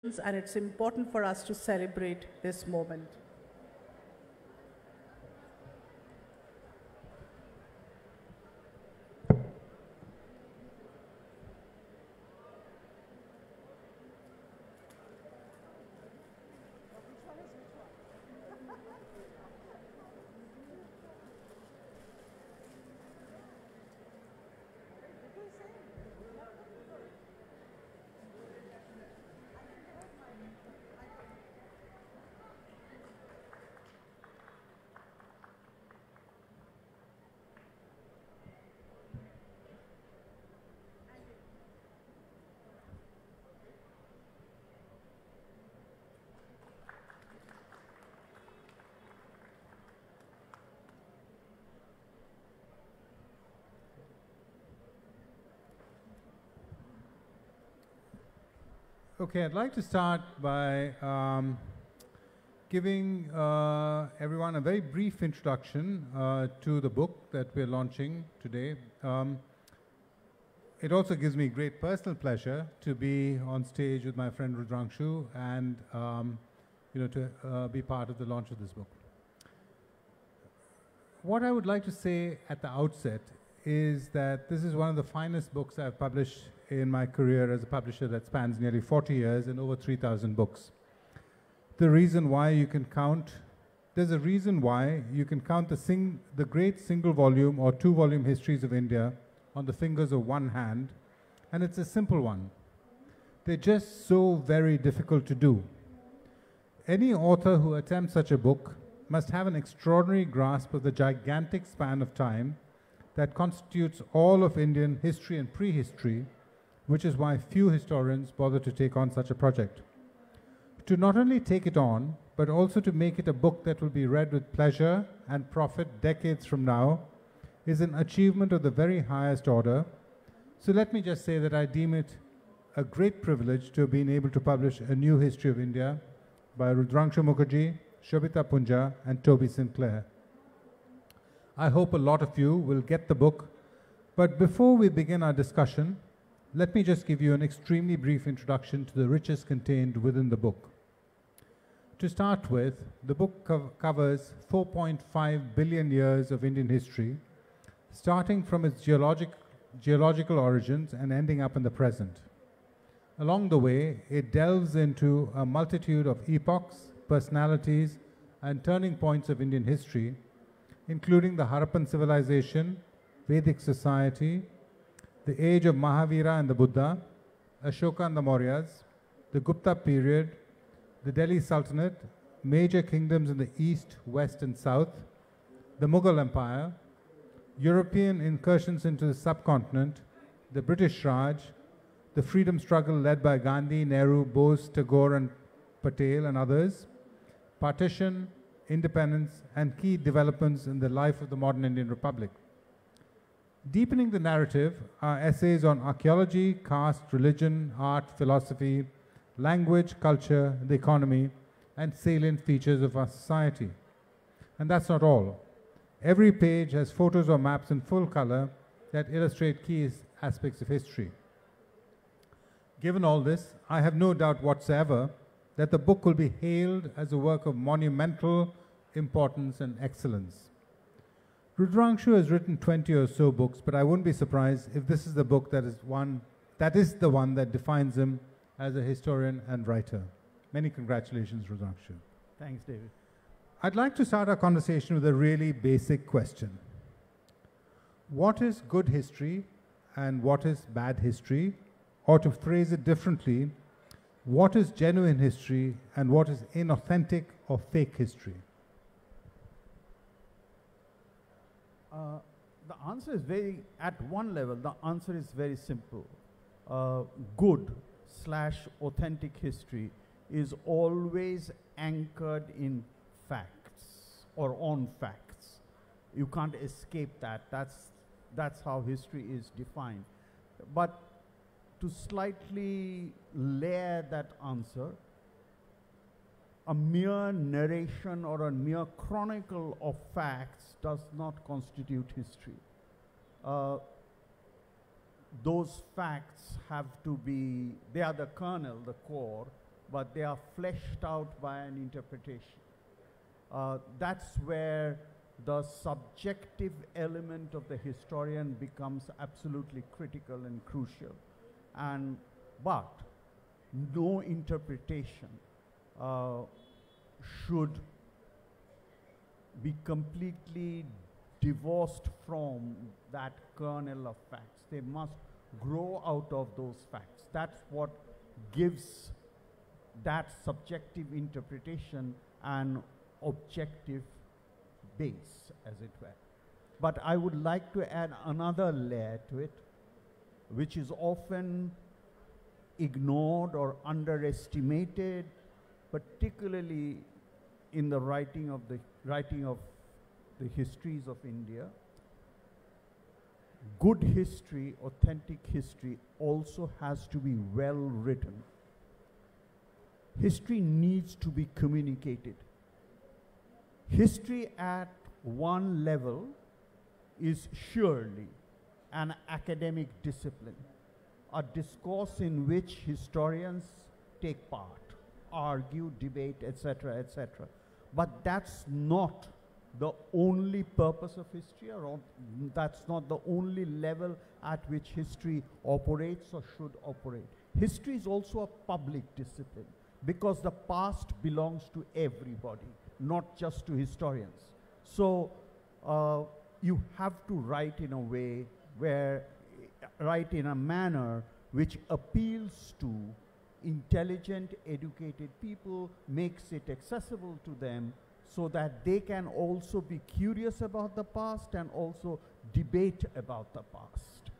and it's important for us to celebrate this moment. Okay, I'd like to start by giving everyone a very brief introduction to the book that we're launching today. It also gives me great personal pleasure to be on stage with my friend Rudrangshu and to be part of the launch of this book. What I would like to say at the outset is that this is one of the finest books I've published in my career as a publisher that spans nearly 40 years and over 3,000 books. The reason why you can count, there's a reason why you can count the great single volume or two volume histories of India on the fingers of one hand, and it's a simple one. They're just so very difficult to do. Any author who attempts such a book must have an extraordinary grasp of the gigantic span of time that constitutes all of Indian history and prehistory, which is why few historians bother to take on such a project. To not only take it on, but also to make it a book that will be read with pleasure and profit decades from now is an achievement of the very highest order. So let me just say that I deem it a great privilege to have been able to publish a new history of India by Rudrangshu Mukherjee, Shobita Punja, and Toby Sinclair. I hope a lot of you will get the book, but before we begin our discussion, let me just give you an extremely brief introduction to the riches contained within the book. To start with, the book covers 4.5 billion years of Indian history, starting from its geological origins and ending up in the present. Along the way, it delves into a multitude of epochs, personalities, and turning points of Indian history, including the Harappan civilization, Vedic society, the age of Mahavira and the Buddha, Ashoka and the Mauryas, the Gupta period, the Delhi Sultanate, major kingdoms in the east, west, and south, the Mughal Empire, European incursions into the subcontinent, the British Raj, the freedom struggle led by Gandhi, Nehru, Bose, Tagore, and Patel, and others, partition, independence, and key developments in the life of the modern Indian Republic. Deepening the narrative are essays on archaeology, caste, religion, art, philosophy, language, culture, the economy, and salient features of our society. And that's not all. Every page has photos or maps in full color that illustrate key aspects of history. Given all this, I have no doubt whatsoever that the book will be hailed as a work of monumental importance and excellence. Rudrangshu has written 20 or so books, but I wouldn't be surprised if this is the book that is the one that defines him as a historian and writer. Many congratulations, Rudrangshu. Thanks, David. I'd like to start our conversation with a really basic question. What is good history and what is bad history? Or to phrase it differently, what is genuine history and what is inauthentic or fake history? The answer is at one level, the answer is very simple. Good/authentic history is always anchored in facts or on facts. You can't escape that. That's how history is defined. But to slightly layer that answer, a mere narration or a mere chronicle of facts does not constitute history. Those facts have to be, they are the kernel, the core but they are fleshed out by an interpretation. That's where the subjective element of the historian becomes absolutely critical and crucial. But no interpretation should be completely divorced from that kernel of facts. They must grow out of those facts. That's what gives that subjective interpretation an objective base, as it were. But I would like to add another layer to it, which is often ignored or underestimated, particularly in the writing of the histories of India. Good history, authentic history, also has to be well written. History needs to be communicated. History at one level is surely an academic discipline, a discourse in which historians take part, argue, debate, etc., etc. But that's not the only purpose of history, or that's not the only level at which history operates or should operate. History is also a public discipline, because the past belongs to everybody, not just to historians. So you have to write in a way write in a manner which appeals to intelligent, educated people, makes it accessible to them, so that they can also be curious about the past and also debate about the past.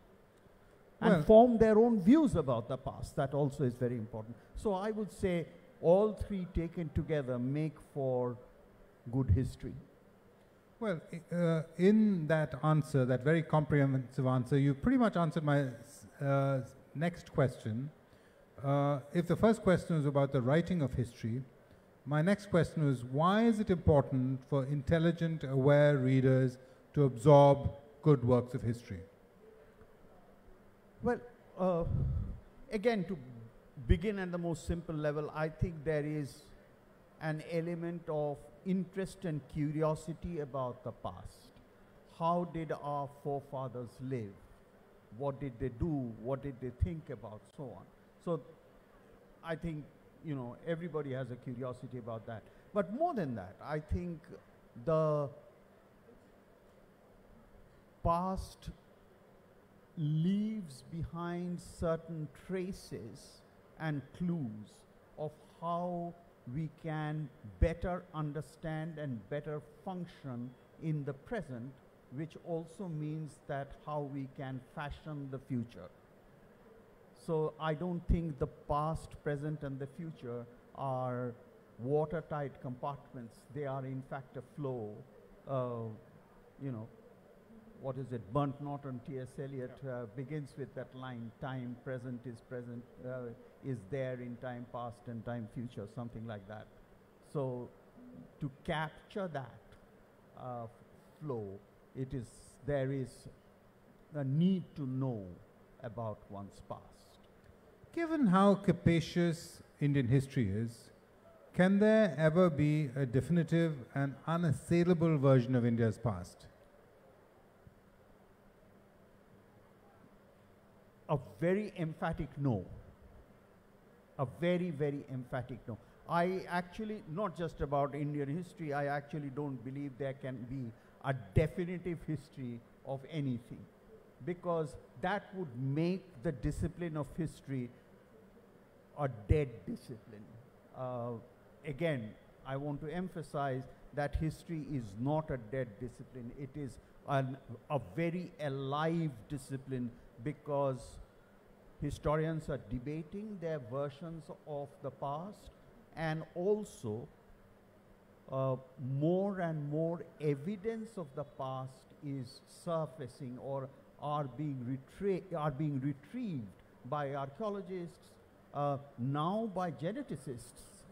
And form their own views about the past. That also is very important. So I would say all three taken together make for good history. Well, in that answer, that very comprehensive answer, you pretty much answered my next question. If the first question was about the writing of history, my next question was, why is it important for intelligent, aware readers to absorb good works of history? Well, again, to begin at the most simple level, I think there is an element of interest and curiosity about the past. How did our forefathers live? What did they do? What did they think about? So on. So I think, you know, everybody has a curiosity about that. But more than that, I think the past leaves behind certain traces and clues of how we can better understand and better function in the present, which also means that how we can fashion the future. So I don't think the past, present, and the future are watertight compartments. They are in fact a flow. You know, what is it? Burnt Norton, T.S. Eliot begins with that line, time present, is there in time past and time future, something like that. So to capture that flow, there is a need to know about one's past. Given how capacious Indian history is, can there ever be a definitive and unassailable version of India's past? A very emphatic no. A very, very emphatic no. I actually, not just about Indian history, I actually don't believe there can be a definitive history of anything, because that would make the discipline of history a dead discipline. Again, I want to emphasize that history is not a dead discipline. It is a very alive discipline, because historians are debating their versions of the past, and also more and more evidence of the past is surfacing or are being retrieved by archaeologists, now by geneticists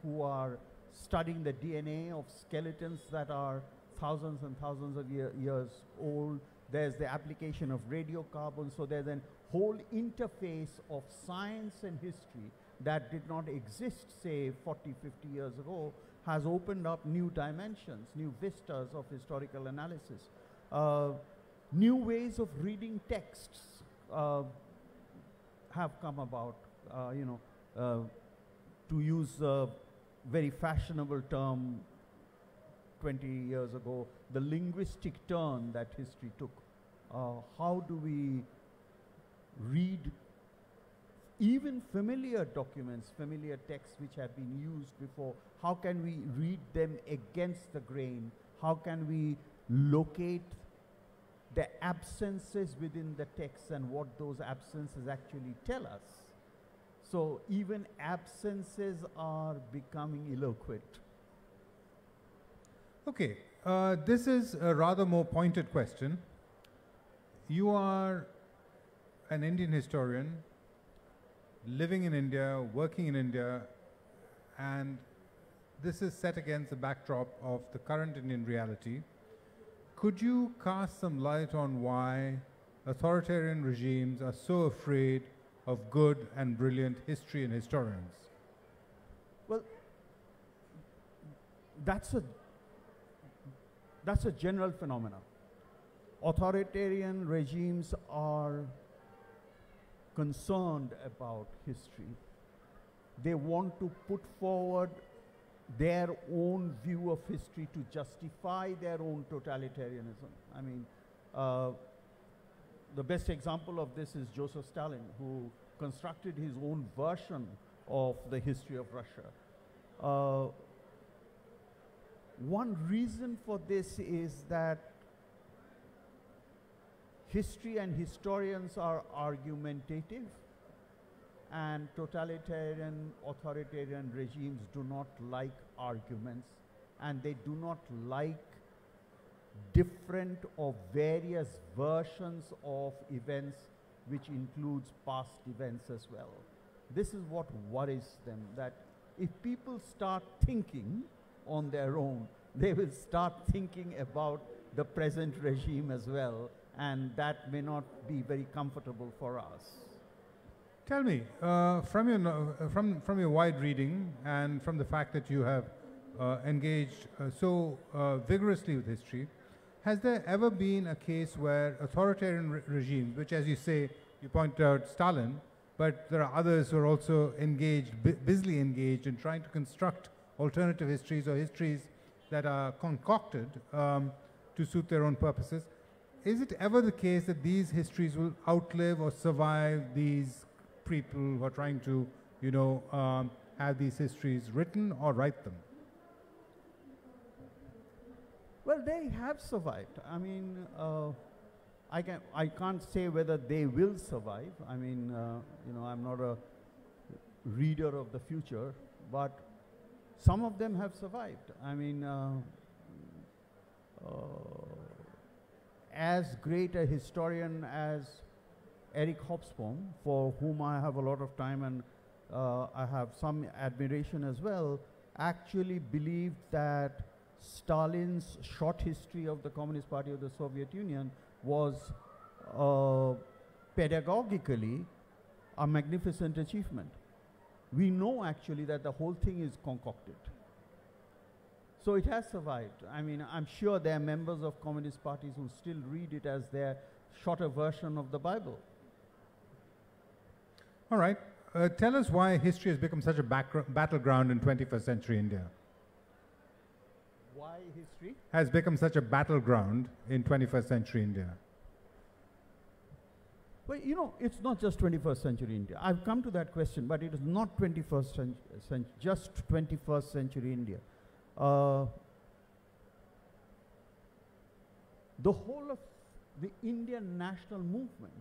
who are studying the DNA of skeletons that are thousands and thousands of years old. There's the application of radiocarbon, so there's a whole interface of science and history that did not exist, say, 40, 50 years ago, has opened up new dimensions, new vistas of historical analysis. New ways of reading texts have come about, to use a very fashionable term 20 years ago, the linguistic turn that history took. How do we read even familiar documents, familiar texts which have been used before? How can we read them against the grain? How can we locate the absences within the text and what those absences actually tell us? So even absences are becoming eloquent. Okay, this is a rather more pointed question. You are an Indian historian, living in India, working in India, and this is set against the backdrop of the current Indian reality. Could you cast some light on why authoritarian regimes are so afraid of good and brilliant history and historians? Well, that's a general phenomenon. Authoritarian regimes are concerned about history. They want to put forward their own view of history to justify their own totalitarianism. I mean, the best example of this is Joseph Stalin, who constructed his own version of the history of Russia. One reason for this is that history and historians are argumentative, and totalitarian, authoritarian regimes do not like arguments, and they do not like different or various versions of events, which includes past events as well. This is what worries them, that if people start thinking on their own, they will start thinking about the present regime as well, and that may not be very comfortable for us. Tell me, from your wide reading and from the fact that you have engaged so vigorously with history, has there ever been a case where authoritarian regimes, which, as you say, you point out Stalin, but there are others who are also engaged, busily engaged in trying to construct alternative histories or histories that are concocted to suit their own purposes? Is it ever the case that these histories will outlive or survive these people who are trying to, have these histories written or write them? Well, they have survived. I mean, I can't say whether they will survive. I mean, I'm not a reader of the future, but some of them have survived. I mean, as great a historian as Eric Hobsbawm, for whom I have a lot of time and I have some admiration as well, actually believed that Stalin's short history of the Communist Party of the Soviet Union was pedagogically a magnificent achievement. We know actually that the whole thing is concocted. So it has survived. I mean, I'm sure there are members of communist parties who still read it as their shorter version of the Bible. All right. Tell us why history has become such a battleground in 21st century India. Why history has become such a battleground in 21st century India? Well, it's not just 21st century India. I've come to that question, but it is not 21st century, just 21st century India. The whole of the Indian national movement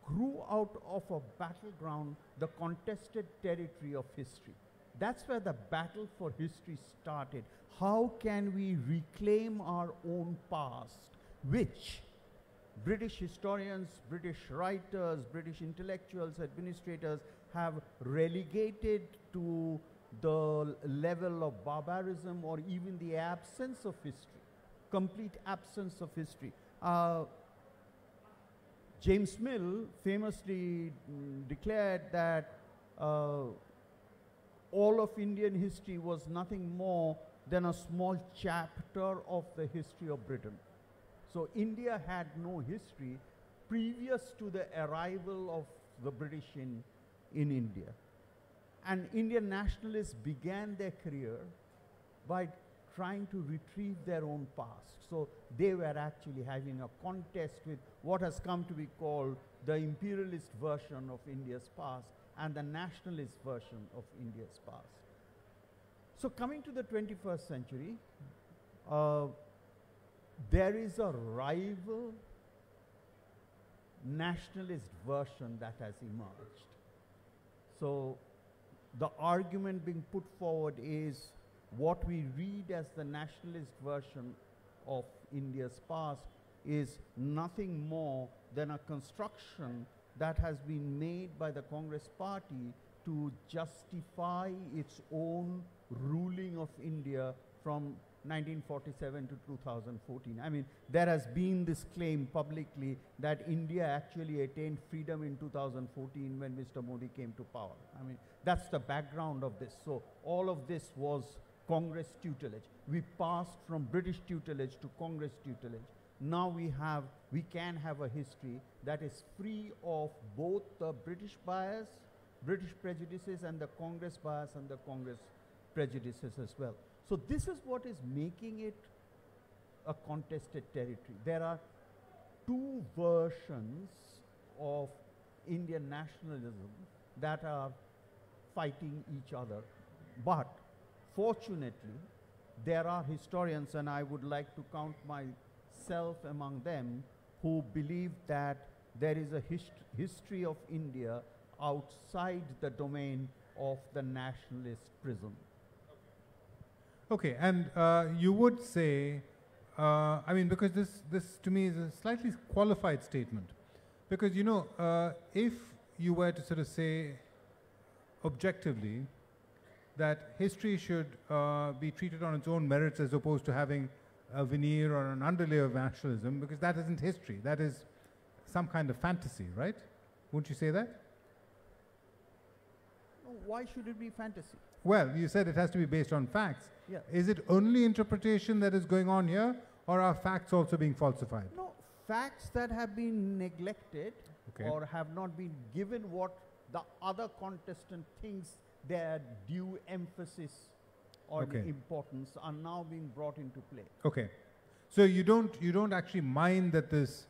grew out of a battleground, the contested territory of history. That's where the battle for history started. How can we reclaim our own past, which British historians, British writers, British intellectuals, administrators have relegated to the level of barbarism or even the absence of history, complete absence of history. James Mill famously declared that all of Indian history was nothing more than a small chapter of the history of Britain. So India had no history previous to the arrival of the British in India. And Indian nationalists began their career by trying to retrieve their own past. So they were actually having a contest with what has come to be called the imperialist version of India's past and the nationalist version of India's past. So coming to the 21st century, there is a rival nationalist version that has emerged. So the argument being put forward is what we read as the nationalist version of India's past is nothing more than a construction that has been made by the Congress Party to justify its own ruling of India from 1947 to 2014. I mean, there has been this claim publicly that India actually attained freedom in 2014 when Mr. Modi came to power. I mean, that's the background of this. So all of this was Congress tutelage. We passed from British tutelage to Congress tutelage. Now we can have a history that is free of both the British bias, British prejudices, and the Congress bias and the Congress prejudices as well. So this is what is making it a contested territory. There are two versions of Indian nationalism that are fighting each other. But fortunately, there are historians, and I would like to count myself among them, who believe that there is a history of India outside the domain of the nationalist prism. Okay, and you would say, I mean, because this to me is a slightly qualified statement. Because, you know, if you were to sort of say objectively that history should be treated on its own merits as opposed to having a veneer or an underlay of nationalism, because that isn't history, that is some kind of fantasy, right? Wouldn't you say that? Why should it be fantasy? Well, you said it has to be based on facts. Yeah. Is it only interpretation that is going on here, or are facts also being falsified? No, facts that have been neglected or have not been given what the other contestant thinks their due emphasis or importance are now being brought into play. Okay, so you don't actually mind that this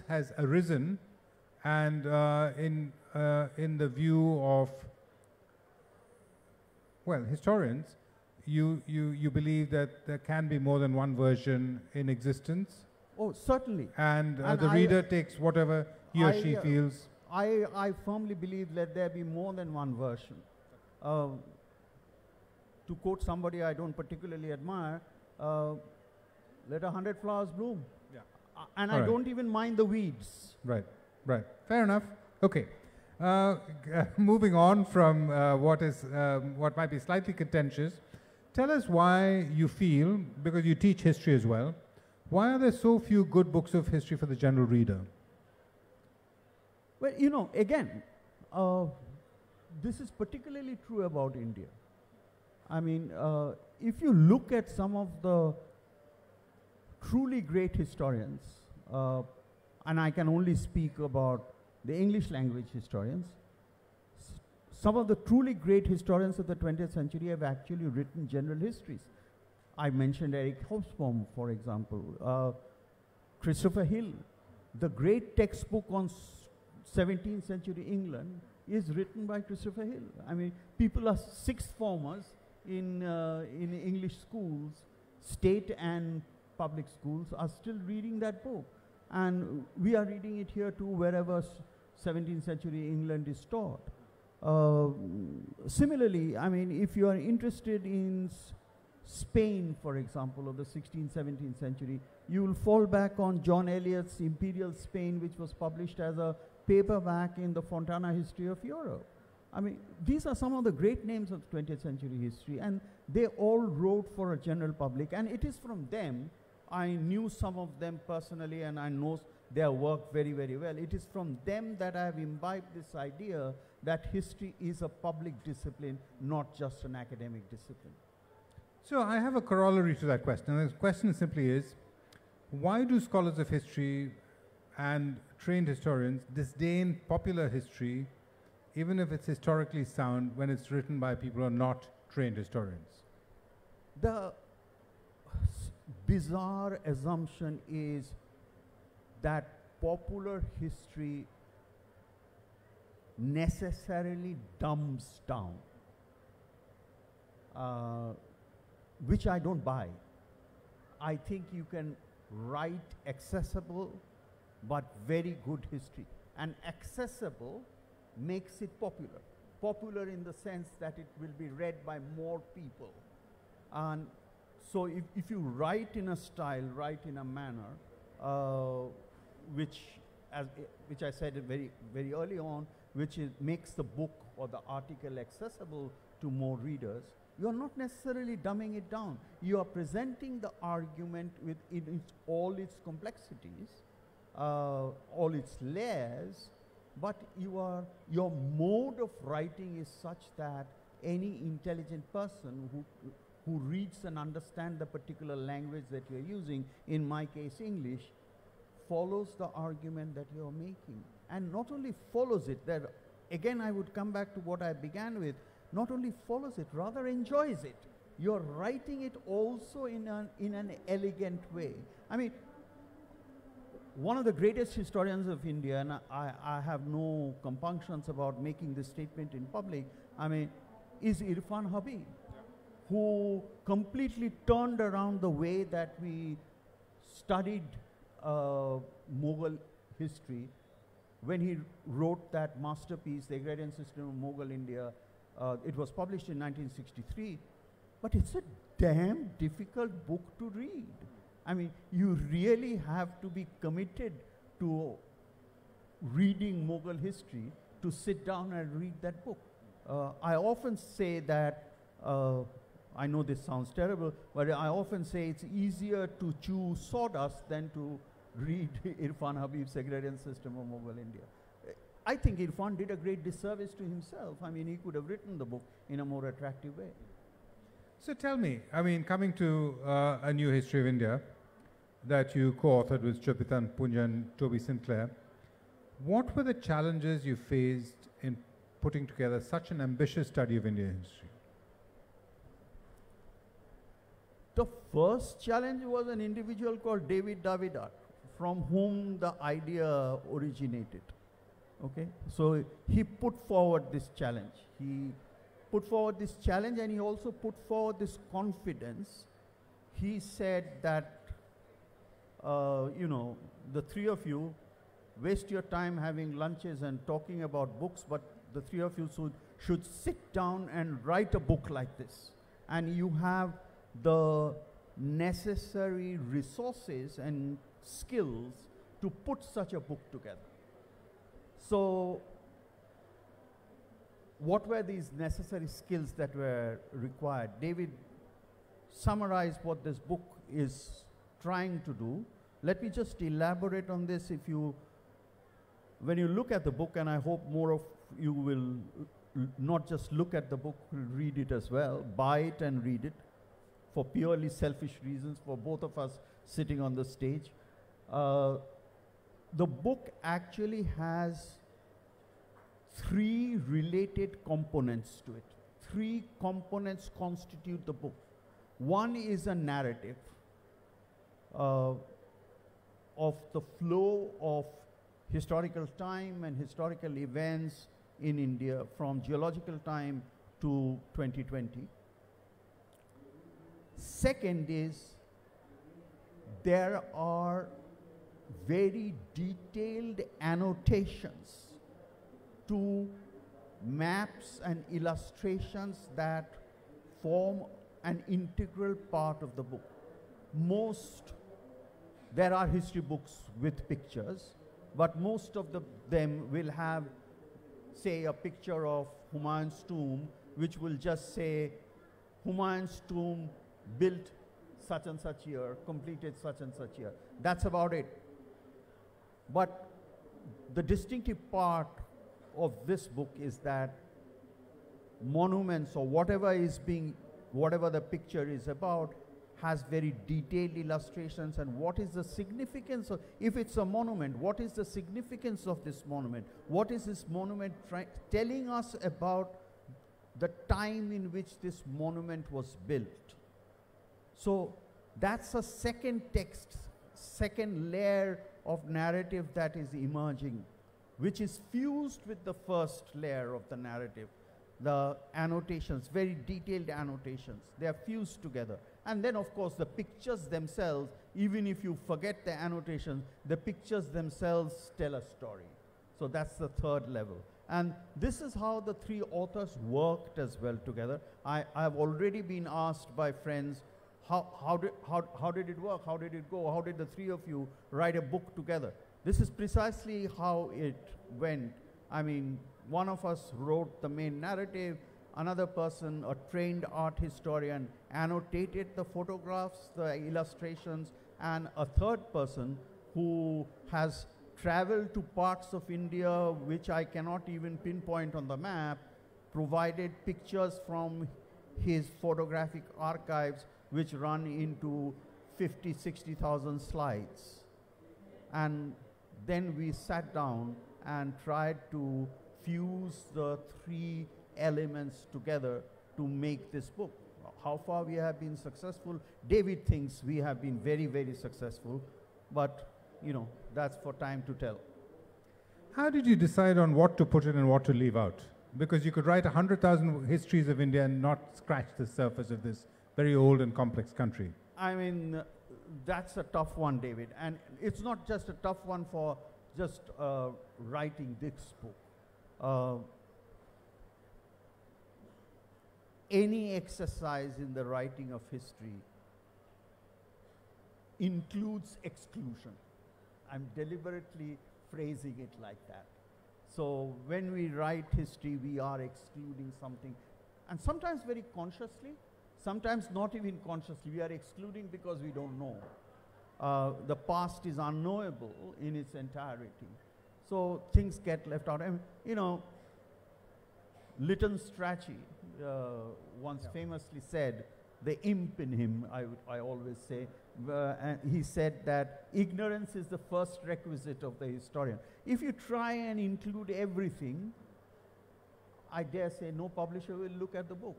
has arisen, and in the view of, well, historians, you believe that there can be more than one version in existence? Oh, certainly. And the reader takes whatever he or she feels? I firmly believe that there be more than one version. To quote somebody I don't particularly admire, let 100 flowers bloom. Yeah. And I don't even mind the weeds. Right, right. Fair enough. Okay. Moving on from what might be slightly contentious, tell us why you feel, because you teach history as well, why are there so few good books of history for the general reader? Well, you know, again, this is particularly true about India. I mean, if you look at some of the truly great historians, and I can only speak about the English language historians, some of the truly great historians of the 20th century have actually written general histories. I mentioned Eric Hobsbawm, for example, Christopher Hill. The great textbook on 17th century England is written by Christopher Hill. I mean, people are sixth formers in English schools, state and public schools, are still reading that book. And we are reading it here too, wherever 17th century England is taught. Similarly, I mean, if you are interested in Spain, for example, of the 16th, 17th century, you will fall back on John Eliot's Imperial Spain, which was published as a paperback in the Fontana History of Europe. I mean, these are some of the great names of 20th century history, and they all wrote for a general public, and it is from them. I knew some of them personally, and I know their work very, very well. It is from them that I have imbibed this idea that history is a public discipline, not just an academic discipline. So I have a corollary to that question. And the question simply is, why do scholars of history and trained historians disdain popular history, even if it's historically sound, when it's written by people who are not trained historians? The bizarre assumption is that popular history necessarily dumbs down, which I don't buy. I think you can write accessible but very good history. And accessible makes it popular. Popular in the sense that it will be read by more people. And so if you write in a style, write in a manner, which I said very, very early on, which makes the book or the article accessible to more readers, you are not necessarily dumbing it down. You are presenting the argument with all its complexities, all its layers, but your mode of writing is such that any intelligent person who reads and understands the particular language that you're using, in my case English, follows the argument that you're making. And not only follows it, that again I would come back to what I began with, not only follows it, rather enjoys it. You're writing it also in an elegant way. I mean, one of the greatest historians of India, and I have no compunctions about making this statement in public, I mean, is Irfan Habib, who completely turned around the way that we studied Mughal history when he wrote that masterpiece, The Agrarian System of Mughal India. It was published in 1963, but it's a damn difficult book to read. I mean, you really have to be committed to reading Mughal history to sit down and read that book. I often say that, I know this sounds terrible, but I often say it's easier to chew sawdust than to read Irfan Habib's Agrarian System of Mughal India. I think Irfan did a great disservice to himself. I mean, he could have written the book in a more attractive way. So tell me, I mean, coming to A New History of India that you co-authored with Chopitan Punja and Toby Sinclair, what were the challenges you faced in putting together such an ambitious study of Indian history? The first challenge was an individual called David Davidar, from whom the idea originated. Okay, so he put forward this challenge. He put forward this challenge, and he also put forward this confidence. He said that, you know, the three of you waste your time having lunches and talking about books, but the three of you should sit down and write a book like this. And you have the necessary resources and skills to put such a book together. So what were these necessary skills that were required? David summarized what this book is trying to do. Let me just elaborate on this. When you look at the book, and I hope more of you will not just look at the book, read it as well, buy it and read it for purely selfish reasons for both of us sitting on the stage. The book actually has three related components to it. Three components constitute the book. One is a narrative of the flow of historical time and historical events in India from geological time to 2020. Second is there are very detailed annotations to maps and illustrations that form an integral part of the book. There are history books with pictures, but most of them will have, say, a picture of Humayun's tomb, which will just say, Humayun's tomb built such and such year, completed such and such year. That's about it. But the distinctive part of this book is that monuments or whatever the picture is about has very detailed illustrations, and what is the significance of, if it's a monument, what is the significance of this monument? What is this monument telling us about the time in which this monument was built? So that's a second text, second layer of narrative that is emerging, which is fused with the first layer of the narrative. The annotations, very detailed annotations, they are fused together. And then of course the pictures themselves, even if you forget the annotations, the pictures themselves tell a story. So that's the third level. And this is how the three authors worked as well together. I've already been asked by friends, how did it work? How did it go? How did the three of you write a book together? This is precisely how it went. I mean, one of us wrote the main narrative, another person, a trained art historian, annotated the photographs, the illustrations, and a third person who has traveled to parts of India which I cannot even pinpoint on the map, provided pictures from his photographic archives which run into 50, 60,000 slides. And then we sat down and tried to fuse the three elements together to make this book. How far we have been successful? David thinks we have been very, very successful, but you know, that's for time to tell. How did you decide on what to put in and what to leave out? Because you could write 100,000 histories of India and not scratch the surface of this very old and complex country. I mean, that's a tough one, David. And it's not just a tough one for just writing this book. Any exercise in the writing of history includes exclusion. I'm deliberately phrasing it like that. So when we write history, we are excluding something, and sometimes very consciously, sometimes not even consciously. We are excluding because we don't know. The past is unknowable in its entirety. So things get left out. And, you know, Lytton Strachey once famously said, the imp in him, I always say, and he said that ignorance is the first requisite of the historian. If you try and include everything, I dare say no publisher will look at the book.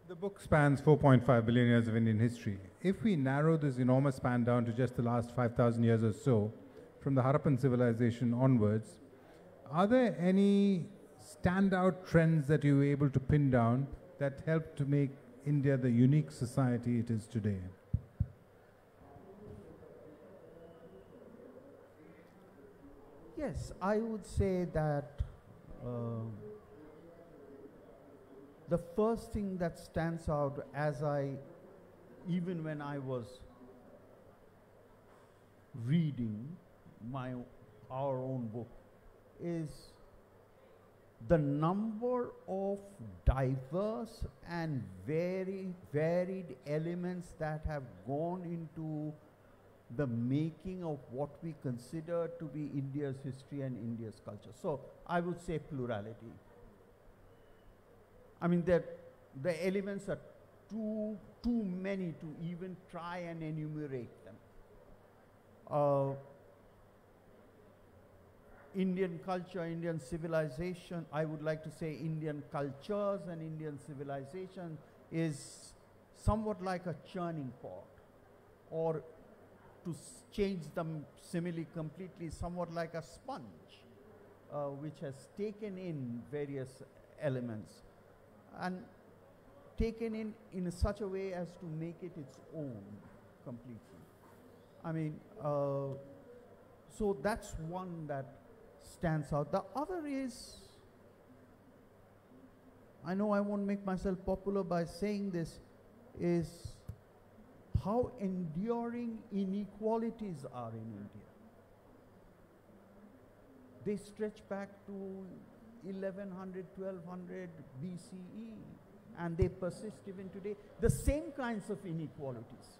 The book spans 4.5 billion years of Indian history. If we narrow this enormous span down to just the last 5,000 years or so, from the Harappan civilization onwards, are there any standout trends that you were able to pin down that helped to make India the unique society it is today? Yes, I would say that the first thing that stands out even when I was reading our own book, is the number of diverse and very varied elements that have gone into the making of what we consider to be India's history and India's culture. So I would say plurality. I mean, the elements are too many to even try and enumerate them. Indian culture, Indian civilization, I would like to say Indian cultures and Indian civilization is somewhat like a churning pot, or to change the simile completely, somewhat like a sponge, which has taken in various elements and taken in such a way as to make it its own completely. I mean, so that's one that stands out. The other is, I know I won't make myself popular by saying this, is how enduring inequalities are in India. They stretch back to 1100, 1200 BCE, and they persist even today. The same kinds of inequalities.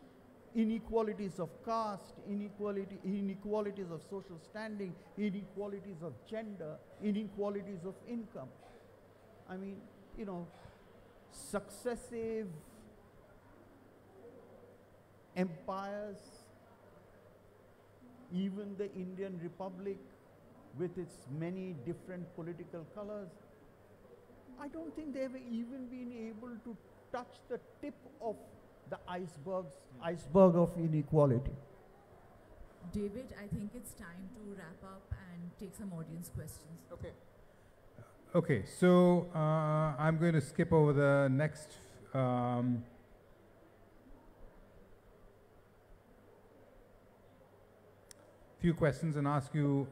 inequalities of caste, inequalities of social standing, inequalities of gender, inequalities of income. I mean, you know, successive empires, even the Indian Republic with its many different political colors, I don't think they've even been able to touch the tip of the iceberg of inequality. David, I think it's time to wrap up and take some audience questions. Okay. Okay, so I'm going to skip over the next few questions and ask you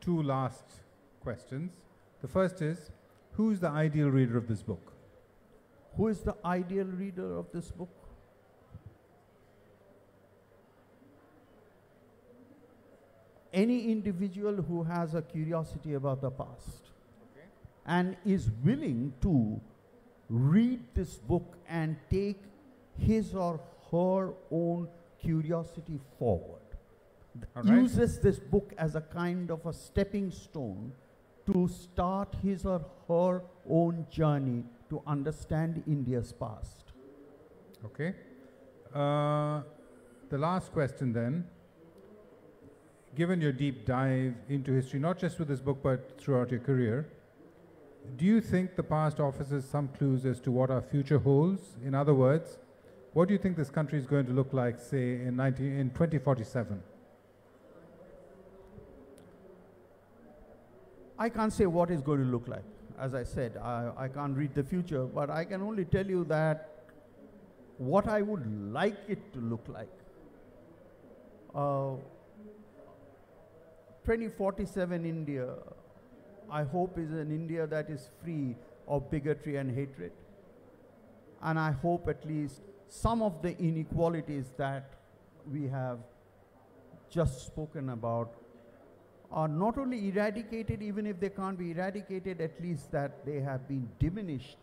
two last questions. The first is, who's the ideal reader of this book? Who is the ideal reader of this book? Any individual who has a curiosity about the past, okay, and is willing to read this book and take his or her own curiosity forward. Uses this book as a kind of a stepping stone to start his or her own journey to understand India's past. Okay. The last question then, given your deep dive into history, not just with this book but throughout your career, do you think the past offers some clues as to what our future holds? In other words, what do you think this country is going to look like, say, in 2047? I can't say what it's going to look like. As I said, I can't read the future, but I can only tell you that what I would like it to look like. 2047 India, I hope, is an India that is free of bigotry and hatred. And I hope at least some of the inequalities that we have just spoken about are not only eradicated, even if they can't be eradicated, at least that they have been diminished.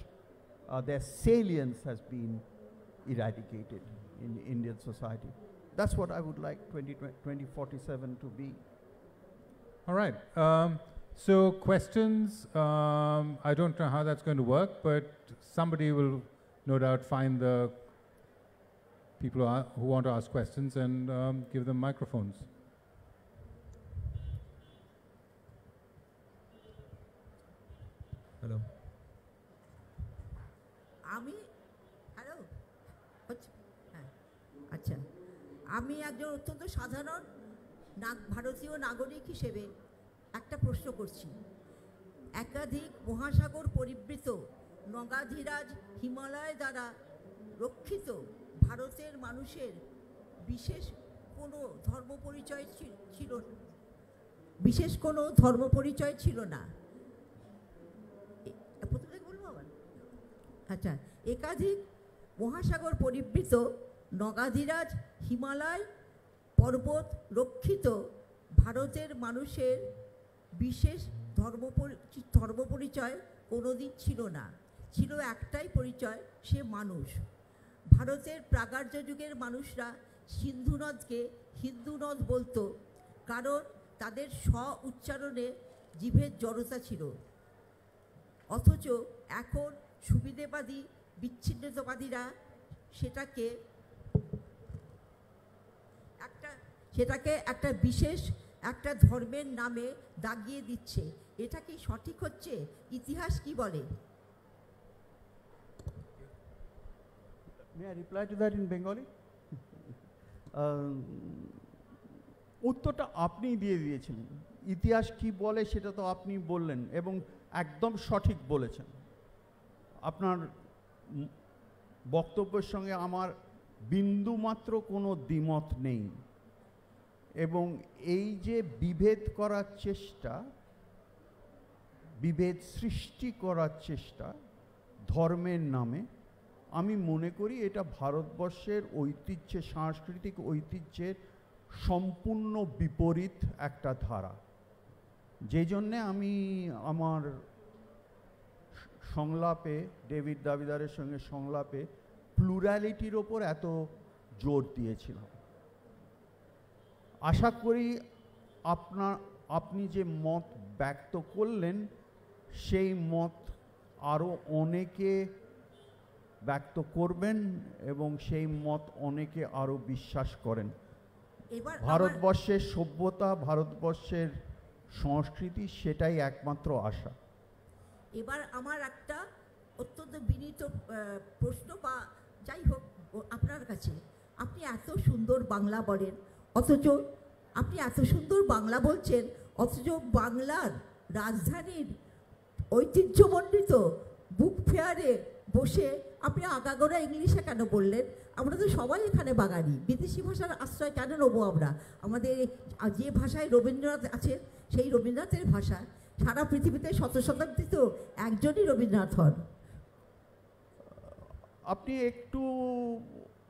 Their salience has been eradicated in Indian society. That's what I would like 2047 to be. All right. So questions, I don't know how that's going to work, but somebody will no doubt find the people who want to ask questions and give them microphones. Hello. Hello হ্যাঁ আচ্ছা, আমি একজন অত্যন্ত সাধারণ ভারতীয় নাগরিক হিসেবে একটা প্রশ্ন করছি। একাধিক মহাসাগর পরিবৃত নগাধিরাজ হিমালয় দ্বারা রক্ষিত ভারতের মানুষের বিশেষ কোনো ধর্মপরিচয় ছিল না। আচ্ছা, একাধিক মহাসাগর পরিবৃত নগাধিরাজ হিমালয় পর্বত রক্ষিত ভারতের মানুষের বিশেষ ধর্মপরিচয় কোনোদিন ছিল না। ছিল একটাই পরিচয়, সে মানুষ। ভারতের প্রাগার্য যুগের মানুষরা সিন্ধু নদকে হিন্দু নদ বলতো, কারণ তাদের উচ্চারণে জিভের জড়তা ছিল। অথচ এখন সুবিধেবাদী বিচ্ছিন্নতাবাদীরা সেটাকে একটা বিশেষ একটা ধর্মের নামে দাগিয়ে দিচ্ছে। এটা কি সঠিক হচ্ছে? ইতিহাস কি বলে? May I reply to that in Bengali? উত্তরটা আপনি দিয়ে দিয়েছিলেন। ইতিহাস কি বলে সেটা তো আপনি বললেন এবং একদম সঠিক বলেছেন। আপনার বক্তব্যের সঙ্গে আমার বিন্দুমাত্র কোনো দ্বিমত নেই এবং এই যে বিভেদ করার চেষ্টা, বিভেদ সৃষ্টি করার চেষ্টা ধর্মের নামে, আমি মনে করি এটা ভারতবর্ষের ঐতিহ্যে, সাংস্কৃতিক ঐতিহ্যের সম্পূর্ণ বিপরীত একটা ধারা। যে জন্যে আমি আমার সংলাপে, ডেভিড দাবিদারের সঙ্গে সংলাপে প্লুরালিটির ওপর এত জোর দিয়েছিলাম। আশা করি আপনি যে মত ব্যক্ত করলেন সেই মত আরও অনেকে ব্যক্ত করবেন এবং সেই মত অনেকে আরও বিশ্বাস করেন। ভারতবর্ষের সভ্যতা, ভারতবর্ষের সংস্কৃতি, সেটাই একমাত্র আশা। এবার আমার একটা অত্যন্ত বিনীত প্রশ্ন, বা যাই হোক আপনার কাছে, আপনি এত সুন্দর বাংলা বলেন, অথচ আপনি এত সুন্দর বাংলা বলছেন, অথচ বাংলার রাজধানীর ঐতিহ্যমণ্ডিত বুক ফেয়ারে বসে আপনি আগাগোড়া ইংলিশে কেন বললেন? আমরা তো সবাই এখানে বাঙালি, বিদেশি ভাষার আশ্রয় কেন নেবো আমরা? আমাদের যে ভাষায় রবীন্দ্রনাথ আছেন সেই রবীন্দ্রনাথের ভাষা, সারা পৃথিবীতে শত শতাব্দীতে একজনই রবীন্দ্রনাথ হন। আপনি একটু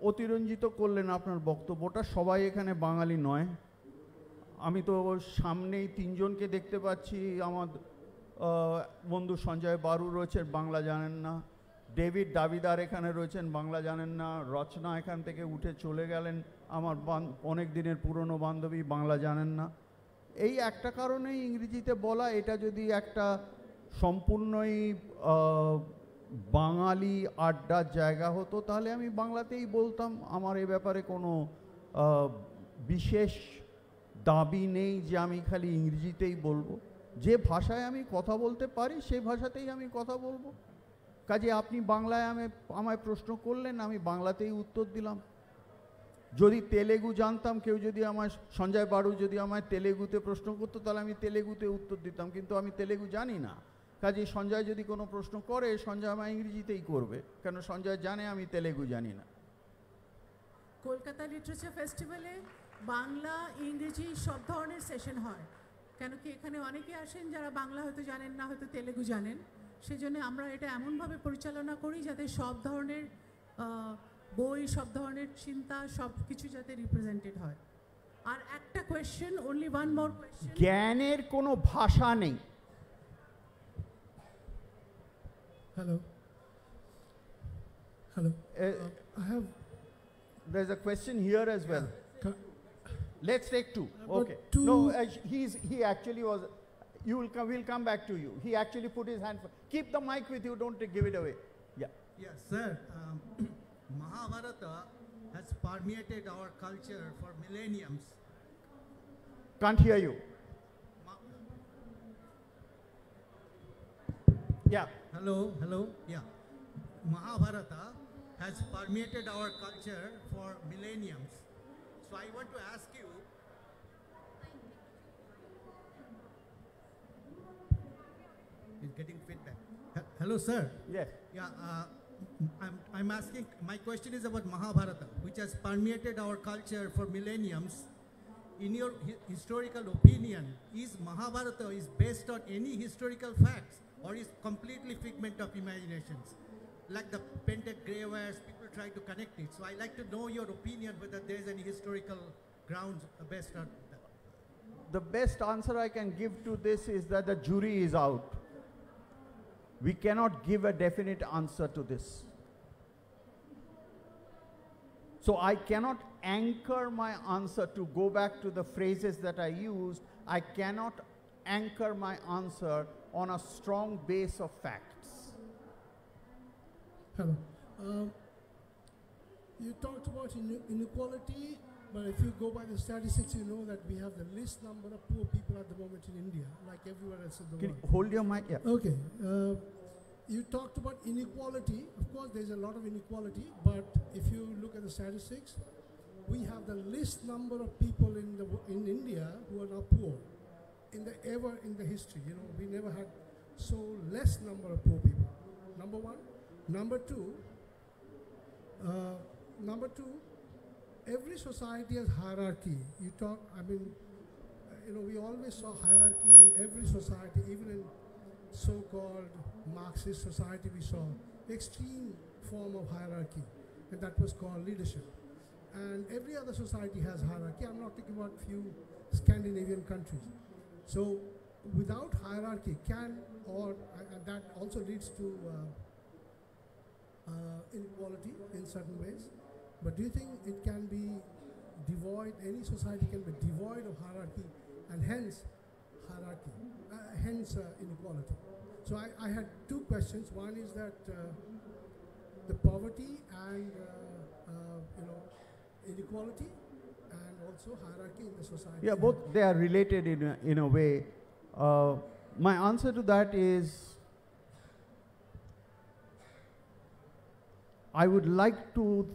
অতিরঞ্জিত করলেন আপনার বক্তব্যটা। সবাই এখানে বাঙালি নয়। আমি তো সামনেই তিনজনকে দেখতে পাচ্ছি। আমার বন্ধু সঞ্জয় বারু রয়েছেন, বাংলা জানেন না। ডেভিড দাবিদার এখানে রয়েছেন, বাংলা জানেন না। রচনা এখান থেকে উঠে চলে গেলেন, আমার অনেক দিনের পুরনো বান্ধবী, বাংলা জানেন না। এই একটা কারণেই ইংরেজিতে বলা। এটা যদি একটা সম্পূর্ণই বাঙালি আড্ডার জায়গা হতো তাহলে আমি বাংলাতেই বলতাম। আমার এ ব্যাপারে কোনো বিশেষ দাবি নেই যে আমি খালি ইংরেজিতেই বলবো। যে ভাষায় আমি কথা বলতে পারি সেই ভাষাতেই আমি কথা বলবো। কাজে আপনি বাংলায় আমায় প্রশ্ন করলেন, আমি বাংলাতেই উত্তর দিলাম। যদি তেলেগু জানতাম, কেউ যদি আমায়, সঞ্জয় বারু যদি আমায় তেলেগুতে প্রশ্ন করতো তাহলে আমি তেলেগুতে উত্তর দিতাম, কিন্তু আমি তেলেগু জানি না। কাজে সঞ্জয় যদি কোনো প্রশ্ন করে, সঞ্জয় আমায় ইংরেজিতেই করবে, কেন সঞ্জয় জানে আমি তেলেগু জানি না। কলকাতা লিটারেচার ফেস্টিভ্যালে বাংলা ইংরেজি সব ধরনের সেশন হয়, কেন কি এখানে অনেকে আসেন যারা বাংলা হয়তো জানেন না, হয়তো তেলেগু জানেন। সেই জন্য আমরা এটা এমনভাবে পরিচালনা করি যাতে সব ধরনের বই, সব ধরনের চিন্তা, সব কিছু যাতে রিপ্রেজেন্টেড হয়। আর একটা question, only one more question. জ্ঞানের কোনো ভাষা নেই। Hello. Hello. I have. There's a question here as well. Let's take two. Okay. Two. No, he actually was. We'll come back to you. He actually put his hand. Keep the mic with you. Don't give it away. Yeah. Yes, sir. Mahabharata has permeated our culture for millenniums. Can't hear you. Yeah. Hello. Yeah. Mahabharata has permeated our culture for millenniums. So I want to ask you. He's getting feedback. Hello, sir. Yes. Yeah. I'm asking. My question is about Mahabharata, which has permeated our culture for millenniums. In your historical opinion, is Mahabharata is based on any historical facts, or is completely figment of imaginations? Like the painted grey wares, people try to connect it. So I like to know your opinion whether there is any historical grounds based on that. The best answer I can give to this is that the jury is out. We cannot give a definite answer to this. So I cannot anchor my answer to go back to the phrases that I used. I cannot anchor my answer on a strong base of facts. Hello. You talked about inequality, but if you go by the statistics, you know that we have the least number of poor people at the moment in India, like everywhere else in the Can world. you hold your mic? Yeah. Okay. You talked about inequality. Of course, there's a lot of inequality, but if you look at the statistics, we have the least number of people in India who are now poor ever in the history. You know, we never had so less number of poor people. Number one. Number two, every society has hierarchy. We always saw hierarchy in every society, even in so-called Marxist society we saw extreme form of hierarchy, and that was called leadership. And every other society has hierarchy. I'm not talking about few Scandinavian countries. So without hierarchy and that also leads to inequality in certain ways. But do you think it can be devoid, any society can be devoid of hierarchy and hence hierarchy, hence inequality? So I had two questions. One is that the poverty and inequality and also hierarchy in the society. Yeah, both they are related in a way. My answer to that is I would like to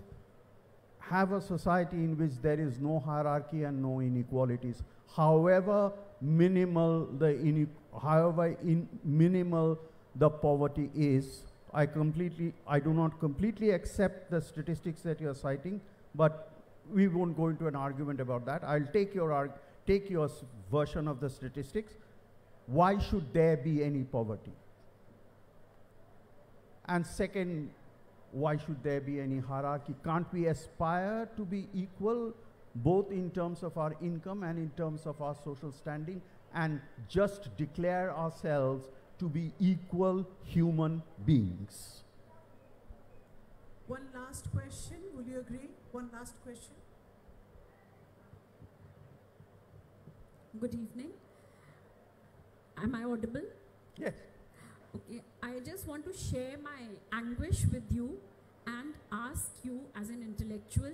have a society in which there is no hierarchy and no inequalities. However minimal the minimal the poverty is, I do not completely accept the statistics that you are citing, but we won't go into an argument about that. I'll take your version of the statistics. Why should there be any poverty? And second, why should there be any hierarchy? Can't we aspire to be equal both in terms of our income and in terms of our social standing, and just declare ourselves to be equal human beings? One last question, will you agree? One last question. Good evening. Am I audible? Yes. Okay. I just want to share my anguish with you and ask you as an intellectual,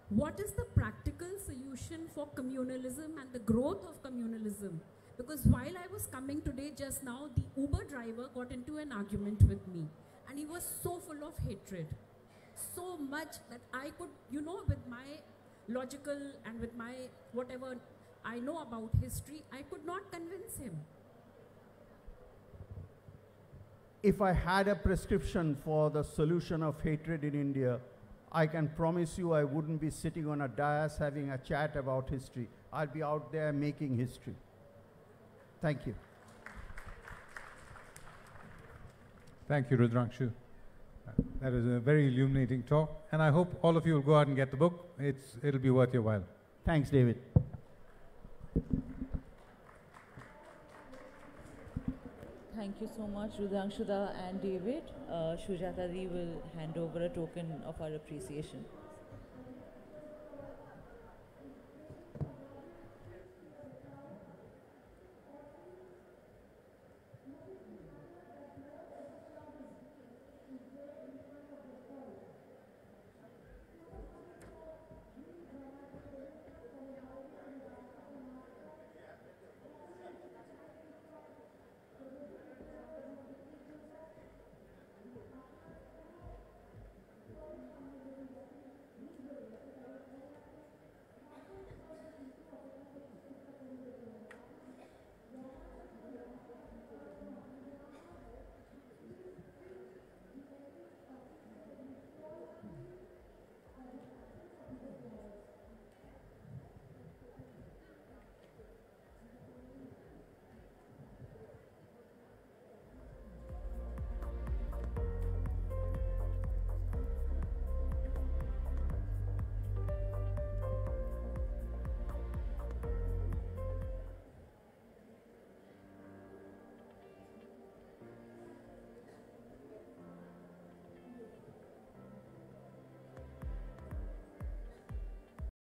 what is the practical solution for communalism and the growth of communalism? Because while I was coming today just now, the Uber driver got into an argument with me and he was so full of hatred. So much that I could, with my logical and with my whatever I know about history, I could not convince him. If I had a prescription for the solution of hatred in India, I can promise you I wouldn't be sitting on a dais having a chat about history. I'd be out there making history. Thank you. Thank you, Rudrangshu. That is a very illuminating talk, and I hope all of you will go out and get the book. It'll be worth your while. Thanks, David. Thank you so much, Rudrangshu and David. Shujata Di will hand over a token of our appreciation.